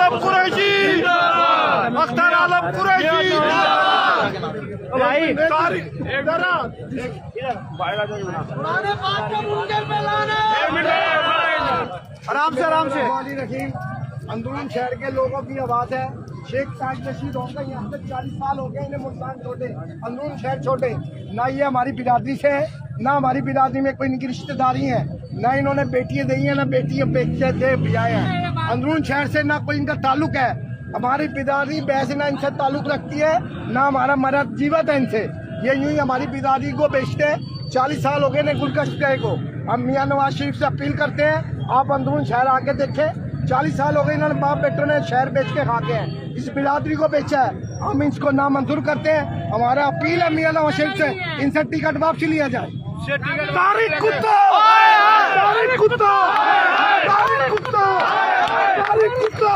आलम कुरैशी, अख्तर आलम कुरैशी। आराम से रखिए। अंदरून शहर के लोगों की आवाज है। शेख ताज रशीद होगा, यहाँ पे 40 साल हो गए इन्हें मुल्तान छोटे, अंदरून शहर छोटे। ना ये हमारी बिरादरी से है, ना हमारी बिरादरी में कोई इनकी रिश्तेदारी है, ना इन्होंने बेटियां दी है, ना बेटी बेचे दे बियाए हैं। अंदरून शहर से ना कोई इनका ताल्लुक है। हमारी बिरादरी वैसे ना इनसे ताल्लुक रखती है, ना हमारा मर्द जीवित है इनसे। ये यूं ही हमारी बिरादरी को बेचते हैं। 40 साल हो गए ने गुलकश गए को। हम मियां नवाज शरीफ से अपील करते हैं, आप अंदरून शहर आके देखें। 40 साल हो गए इन्होंने बाप बेटों ने शहर बेच के खाते हैं, इस बिरादरी को बेचा है। हम इसको नामंजूर करते हैं। हमारा अपील है मियां नवाज शरीफ से, इनसे टिकट वापसी लिया जाए। तारिक कुत्ता, तारिक कुत्ता, तारिक कुत्ता, तारिक कुत्ता।